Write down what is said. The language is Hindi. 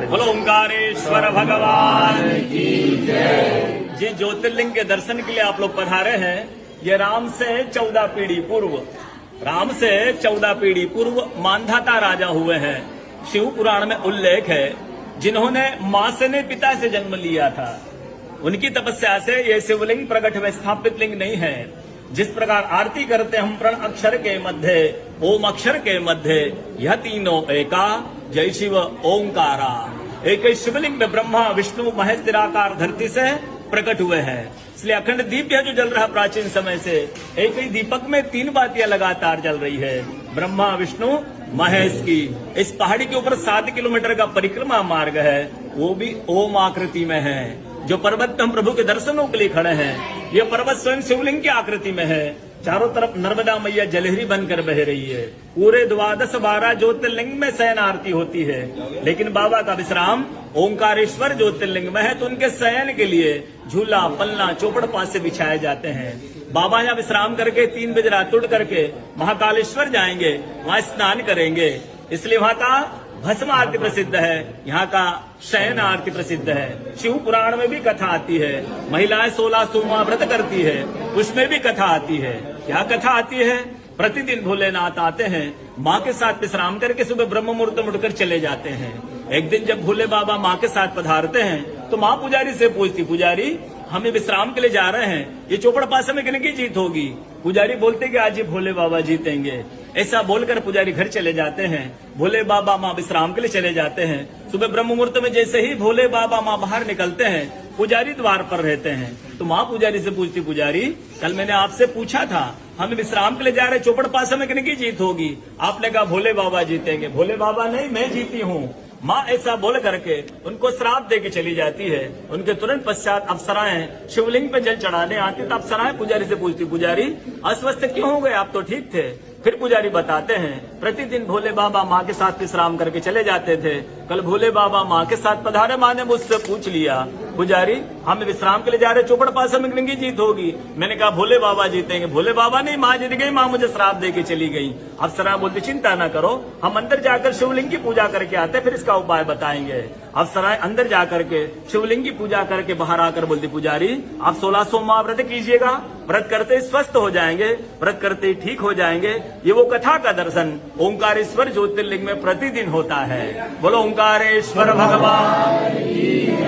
बोलो ओंकारेश्वर भगवान की जय। जी ज्योतिर्लिंग के दर्शन के लिए आप लोग पधारे हैं। ये राम से 14 पीढ़ी पूर्व मांधाता राजा हुए हैं। शिव पुराण में उल्लेख है, जिन्होंने मां से ने पिता से जन्म लिया था। उनकी तपस्या से ये शिवलिंग प्रकट में स्थापित लिंग नहीं है। जिस प्रकार आरती करते हम प्रण अक्षर के मध्य, ओम अक्षर के मध्य, यह तीनों एका, जय शिव ओंकारा। एक ही शिवलिंग में ब्रह्मा विष्णु महेश निराकार धरती से प्रकट हुए हैं। इसलिए अखंड दीप जो जल रहा प्राचीन समय से, एक ही दीपक में 3 बातियां लगातार जल रही है, ब्रह्मा विष्णु महेश की। इस पहाड़ी के ऊपर 7 किलोमीटर का परिक्रमा मार्ग है, वो भी ओम आकृति में है। जो पर्वत पे हम प्रभु के दर्शनों के लिए खड़े हैं, यह पर्वत स्वयं शिवलिंग की आकृति में है। चारों तरफ नर्मदा मैया जलहरी बनकर बह रही है। पूरे 12 ज्योतिर्लिंग में शयन आरती होती है, लेकिन बाबा का विश्राम ओंकारेश्वर ज्योतिर्लिंग में है, तो उनके शयन के लिए झूला पलना चौपड़ पास से बिछाए जाते हैं। बाबा यहाँ विश्राम करके 3 बजे रात उठ करके महाकालेश्वर जाएंगे, वहाँ स्नान करेंगे। इसलिए वहाँ का भस्म आरती प्रसिद्ध है, यहाँ का शयन आरती प्रसिद्ध है। शिव पुराण में भी कथा आती है, महिलाएं 16 सोमवार व्रत करती है, उसमें भी कथा आती है। क्या कथा आती है? प्रतिदिन भोलेनाथ आते हैं, माँ के साथ विश्राम करके सुबह ब्रह्म मुहूर्त में उठकर चले जाते हैं। एक दिन जब भोले बाबा माँ के साथ पधारते हैं, तो माँ पुजारी से पूछती, पुजारी हमें विश्राम के लिए जा रहे हैं, ये चौपड़ पासे में किन की जीत होगी? पुजारी बोलते कि आज ही भोले बाबा जीतेंगे। ऐसा बोलकर पुजारी घर चले जाते हैं। भोले बाबा माँ विश्राम के लिए चले जाते हैं। सुबह ब्रह्म मुहूर्त में जैसे ही भोले बाबा माँ बाहर निकलते हैं, पुजारी द्वार पर रहते हैं। तो माँ पुजारी से पूछती, पुजारी कल मैंने आपसे पूछा था, हम विश्राम के लिए जा रहे, चौपड़ पासे में किन की जीत होगी? आपने कहा भोले बाबा जीतेंगे। भोले बाबा नहीं, मैं जीती हूँ। माँ ऐसा बोल करके उनको श्राप दे के चली जाती है। उनके तुरंत पश्चात अप्सराएं शिवलिंग पे जल चढ़ाने आती, तो अप्सराएं पुजारी से पूछती, पुजारी अस्वस्थ क्यों हो गए, आप तो ठीक थे। फिर पुजारी बताते हैं, प्रतिदिन भोले बाबा माँ के साथ विश्राम करके चले जाते थे। कल भोले बाबा माँ के साथ पधारे, माँ ने मुझसे पूछ लिया, पुजारी हम विश्राम के लिए जा रहे, चौपड़ पासे में किनकी जीत होगी? मैंने कहा भोले बाबा जीतेंगे। भोले बाबा नहीं, माँ जीत गई, माँ मुझे श्राप दे के चली गई। अप्सरा बोलती, चिंता न करो, हम अंदर जाकर शिवलिंग की पूजा करके आते, फिर इसका उपाय बताएंगे। अप्सराएं अंदर जाकर के शिवलिंग की पूजा करके बाहर आकर बोलती, पुजारी आप 16 सोमवार व्रत कीजिएगा, व्रत करते स्वस्थ हो जाएंगे, व्रत करते ठीक हो जाएंगे। ये वो कथा का दर्शन ओंकारेश्वर ज्योतिर्लिंग में प्रतिदिन होता है। बोलो ओंकारेश्वर भगवान।